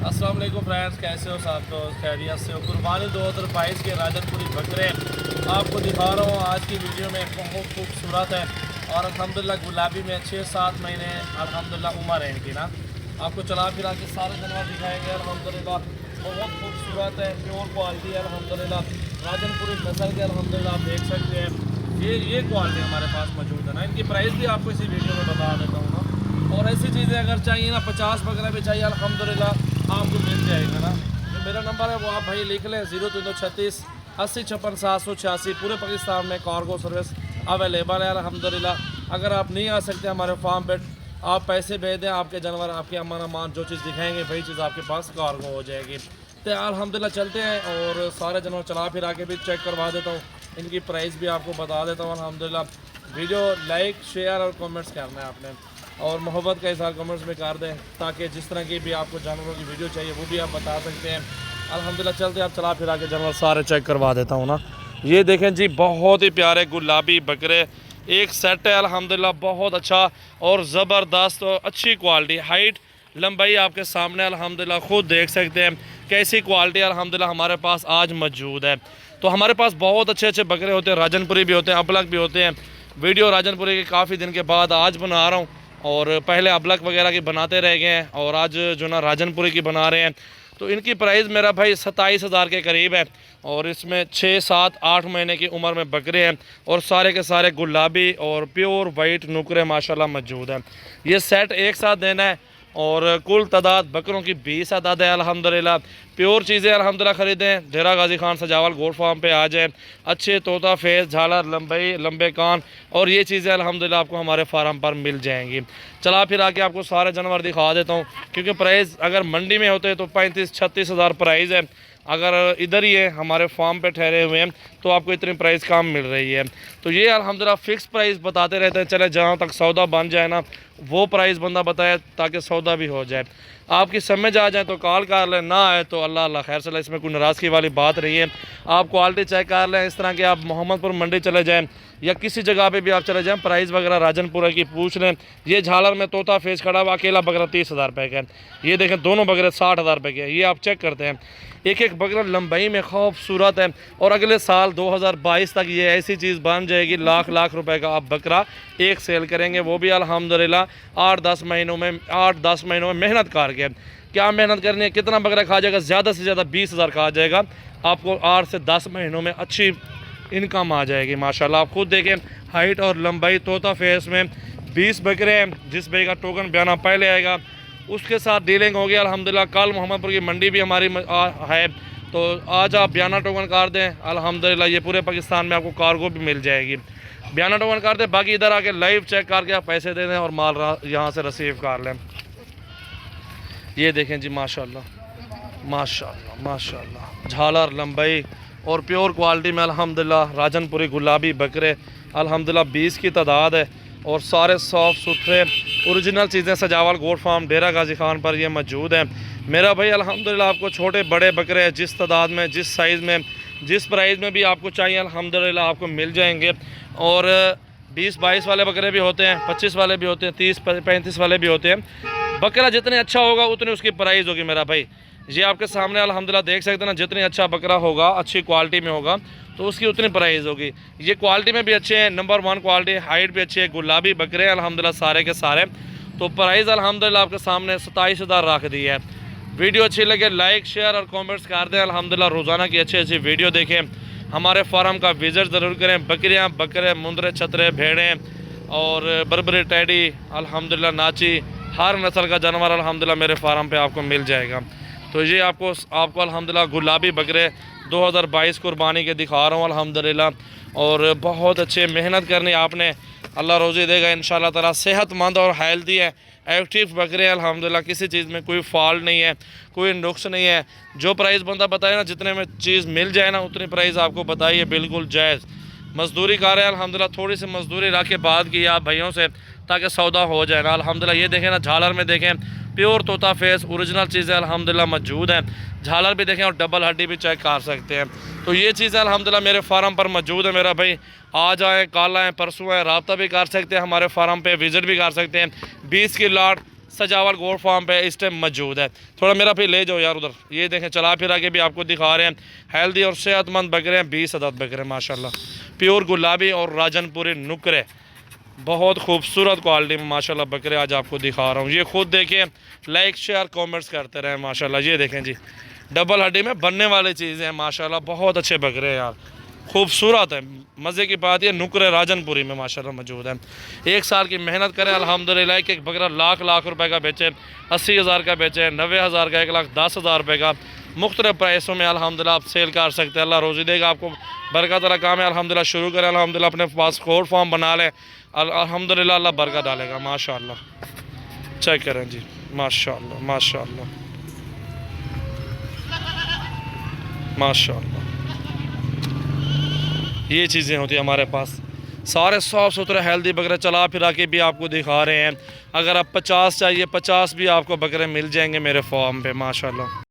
अस्सलाम वालेकुम फ्रेंड्स, कैसे हो साहब? तो खैरियत से हो? कुर्बानी 2022 के राजनपुरी बकरे आपको दिखा रहा हूँ आज की वीडियो में। बहुत खूबसूरत है और अल्हम्दुलिल्लाह गुलाबी में 6-7 महीने अल्हम्दुलिल्लाह उम्र है इनकी ना। आपको चला फिरा के सारे जानवर दिखाएंगे अल्हम्दुलिल्लाह। बहुत खूबसूरत है, प्योर क्वालिटी है अल्हम्दुलिल्लाह, राजनपुरी नस्ल के अल्हम्दुलिल्लाह। आप देख सकते हैं ये क्वालिटी हमारे पास मौजूद है ना। इनकी प्राइस भी आपको इसी वीडियो में बता देता हूँ ना। और ऐसी चीज़ें अगर चाहिए ना, 50 वगैरह भी चाहिए अल्हम्दुलिल्लाह आपको मिल जाएगा ना। जो मेरा नंबर है वो आप भाई लिख लें, 0336 80 56 786। पूरे पाकिस्तान में कार्गो सर्विस अवेलेबल है अल्हम्दुलिल्लाह। अगर आप नहीं आ सकते हमारे फार्म पे, आप पैसे भेज दें, आपके जानवर आपके अमान अमान जो चीज़ दिखाएंगे वही चीज़ आपके पास कार्गो हो जाएगी। तो अल्हम्दुलिल्लाह चलते हैं और सारे जानवर चला फिर आके भी चेक करवा देता हूँ। इनकी प्राइस भी आपको बता देता हूँ अल्हम्दुलिल्लाह। वीडियो लाइक शेयर और कमेंट्स करना है आपने, और मोहब्बत का इज़हार कमेंट्स में कर दें, ताकि जिस तरह की भी आपको जानवरों की वीडियो चाहिए वो भी आप बता सकते हैं अल्हम्दुलिल्लाह। चलते आप चला फिरा के जानवर सारे चेक करवा देता हूँ ना। ये देखें जी, बहुत ही प्यारे गुलाबी बकरे, एक सेट है अल्हम्दुलिल्लाह, बहुत अच्छा और ज़बरदस्त और अच्छी क्वालिटी, हाइट लंबाई आपके सामने अल्हम्दुलिल्लाह खुद देख सकते हैं कैसी क्वालिटी अल्हम्दुलिल्लाह हमारे पास आज मौजूद है। तो हमारे पास बहुत अच्छे अच्छे बकरे होते हैं, राजनपुरी भी होते हैं, अबलग भी होते हैं। वीडियो राजनपुरी के काफ़ी दिन के बाद आज बना रहा हूँ, और पहले अबलक वगैरह की बनाते रह गए हैं और आज जो ना राजनपुरी की बना रहे हैं। तो इनकी प्राइस मेरा भाई 27,000 के करीब है, और इसमें 6, 7, 8 महीने की उम्र में बकरे हैं, और सारे के सारे गुलाबी और प्योर वाइट नुकरे माशाल्लाह मौजूद हैं। ये सेट एक साथ देना है, और कुल तादाद बकरों की 20 तादाद है अल्हम्दुलिल्लाह। प्योर चीज़ें अल्हम्दुलिल्लाह ख़रीदें, डेरा गाजी खान सजावल गोट फार्म पे आ जाएँ। अच्छे तोता फेस, झालर, लंबाई, लंबे कान और ये चीज़ें अल्हम्दुलिल्लाह आपको हमारे फार्म पर मिल जाएंगी। चला फिर आके आपको सारे जानवर दिखा देता हूँ, क्योंकि प्राइस अगर मंडी में होते तो 35-36 हज़ार प्राइस है। अगर इधर ही है हमारे फार्म पे ठहरे हुए हैं तो आपको इतनी प्राइस कम मिल रही है। तो ये अल्हम्दुलिल्लाह फ़िक्स प्राइस बताते रहते हैं। चले जहाँ तक सौदा बन जाए ना, वो प्राइस बंदा बताए ताकि सौदा भी हो जाए। आपकी समझ आ जाए तो कॉल कर लें, ना आए तो अल्लाह अल्लाह खैर चले, इसमें कोई नाराज़गी वाली बात नहीं है। आप क्वालिटी चेक कर लें। इस तरह के आप मोहम्मदपुर मंडी चले जाएँ या किसी जगह पे भी आप चले जाएँ, प्राइस वगैरह राजनपुरा की पूछ लें। ये झालर में तोता फेस खड़ा हुआ अकेला बकरा 30,000 रुपये का है। ये देखें दोनों बकरे 60,000 रुपये के, ये आप चेक करते हैं। एक एक बकरा लंबाई में खूबसूरत है, और अगले साल 2022 तक ये ऐसी चीज़ बन जाएगी, लाख लाख रुपए का आप बकरा एक सेल करेंगे, वो भी अल्हम्दुलिल्लाह 8-10 महीनों में। 8-10 महीनों में मेहनत करके, क्या मेहनत करनी है, कितना बकरा खा जाएगा? ज़्यादा से ज़्यादा 20,000 खा जाएगा। आपको 8 से 10 महीनों में अच्छी इनकम आ जाएगी माशाल्लाह। आप खुद देखें हाइट और लंबाई, तोता फेस में 20 बकरे हैं। जिस भाई का टोकन बयाना पहले आएगा उसके साथ डीलिंग होगी अल्हम्दुलिल्लाह। कल मोहम्मदपुर की मंडी भी हमारी है, तो आज आप बयाना टोकन कर दें अल्हम्दुलिल्लाह, ये पूरे पाकिस्तान में आपको कार्गो भी मिल जाएगी। बयाना टोकन कर दें, बाकी इधर आके लाइव चेक करके आप पैसे दे दें और माल यहाँ से रिसीव कर लें। ये देखें जी माशाल्लाह माशाल्लाह माशाल्लाह, झालर, लंबाई और प्योर क्वालिटी में अल्हम्दुलिल्लाह राजनपुरी गुलाबी बकरे अल्हम्दुलिल्लाह 20 की तादाद है, और सारे साफ़ सुथरे ओरिजिनल चीज़ें सजावल गोट फार्म डेरा गाजी खान पर ये मौजूद है। मेरा भाई अल्हम्दुलिल्लाह आपको छोटे बड़े बकरे जिस तादाद में, जिस साइज़ में, जिस प्राइस में भी आपको चाहिए अल्हम्दुलिल्लाह आपको मिल जाएंगे। और 20-22 वाले बकरे भी होते हैं, 25 वाले भी होते हैं, 30-35 वाले भी होते हैं। बकरा जितने अच्छा होगा उतनी उसकी प्राइस होगी मेरा भाई। ये आपके सामने अल्हम्दुलिल्लाह देख सकते हैं ना, जितनी अच्छा बकरा होगा, अच्छी क्वालिटी में होगा, तो उसकी उतनी प्राइस होगी। ये क्वालिटी में भी अच्छे हैं, नंबर 1 क्वालिटी, हाइट भी अच्छी है, गुलाबी बकरे हैं अल्हम्दुलिल्लाह सारे के सारे। तो प्राइस अल्हम्दुलिल्लाह आपके सामने 27,000 रख दी है। वीडियो अच्छी लगे लाइक शेयर और कमेंट्स कर दें अल्हम्दुलिल्लाह। रोज़ाना की अच्छी अच्छी वीडियो देखें, हमारे फार्म का विज़िट ज़रूर करें। बकरियाँ, बकरे, मुंदरे, छतरे, भेड़ें और बरबरी, टैडी अल्हम्दुलिल्लाह, नाची, हर नस्ल का जानवर अल्हम्दुलिल्लाह मेरे फार्म पे आपको मिल जाएगा। तो ये आपको अल्हम्दुलिल्लाह गुलाबी बकरे 2022 कुर्बानी के दिखा रहा हूँ अल्हम्दुलिल्लाह। और बहुत अच्छे मेहनत करनी आपने, अल्लाह रोज़ी देगा इंशाअल्लाह ताला। सेहतमंद और हेल्दी है, एक्टिव बकरे अल्हम्दुलिल्लाह, किसी चीज़ में कोई फॉल्ट नहीं है, कोई नुक्स नहीं है। जो प्राइस बंदा बताए ना, जितने में चीज़ मिल जाए ना उतनी प्राइस आपको बताइए, बिल्कुल जायज़। मजदूरी कर रहे हैं अल्हम्दुलिल्लाह, थोड़ी सी मजदूरी रख के बात की आप भाइयों से ताकि सौदा हो जाए ना अल्हम्दुलिल्लाह। ये देखें ना, झालर में देखें प्योर तोता फेस, ओरिजिनल चीज़ें अल्हम्दुलिल्लाह मौजूद हैं। झालर भी देखें और डबल हड्डी भी चेक कर सकते हैं। तो ये चीज़ें अल्हम्दुलिल्लाह मेरे फार्म पर मौजूद है मेरा भाई। आज आएँ, कल आएँ, परसों आएँ, रब्ता भी कर सकते हैं, हमारे फार्म पे विज़िट भी कर सकते हैं। 20 की लाट सजावल गोल्ड फार्म पे इस टाइम मौजूद है। थोड़ा मेरा फिर ले जाओ यार उधर, ये देखें चला फिरा के भी आपको दिखा रहे हैं। हेल्दी और सेहतमंद बकरे हैं, 20 अदद बकरे माशाल्लाह, प्योर गुलाबी और राजनपुरी नुकरे, बहुत खूबसूरत क्वालिटी में माशाल्लाह बकरे आज आपको दिखा रहा हूँ। ये खुद देखें, लाइक शेयर कमेंट्स करते रहें माशाल्लाह। ये देखें जी, डबल हड्डी में बनने वाली चीज़ें हैं माशाल्लाह, बहुत अच्छे बकरे हैं यार, खूबसूरत है। मज़े की बात ये नुकरे राजनपुरी में माशाल्लाह मौजूद है। 1 साल की मेहनत करें अल्हम्दुलिल्लाह, एक बकरा लाख रुपए का बेचे, 80,000 का बेचे, 90,000 का, 1,10,000 रुपये का, मुख्तलिफ प्राइसों में अल्हम्दुलिल्लाह आप सेल कर सकते हैं। अल्लाह रोज़ी देगा आपको, बरकत वाला काम है अल्हम्दुलिल्लाह। शुरू करें अल्हम्दुलिल्लाह, अपने पास गोल्ड फार्म बना लें अल्हम्दुलिल्लाह, अल्लाह बरकत डालेगा माशाल्लाह। चेक करें जी, माशाल्लाह माशाल्लाह माशाल्लाह, ये चीज़ें होती हैं हमारे पास। सारे साफ़ सुथरे हेल्दी बकरे चला फिरा के भी आपको दिखा रहे हैं। अगर आप 50 चाहिए, 50 भी आपको बकरे मिल जाएंगे मेरे फार्म पे माशाल्लाह।